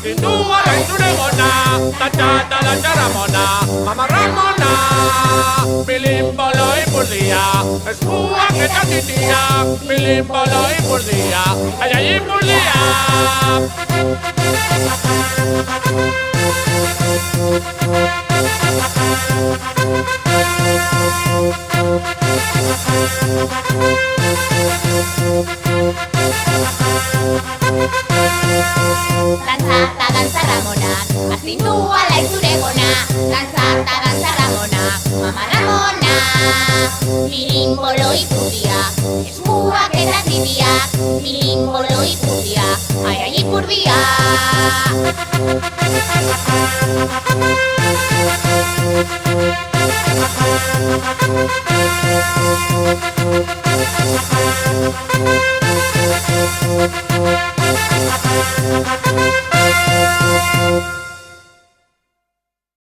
Tindua laizure gona, tatxata latxa Ramona, mama Ramona. Bilimbolo ipurdia, eskuak eta titiak, bilimbolo ipurdia, aiai ipurdia. Dantzata dantza Ramonak, astindua laizure gona. Dantzata dantza Ramonak, mama Ramona. Bilimbolo ipurdiak, eskuak eta titiak, bilimbolo ipurdiak, aiai ipurdiak.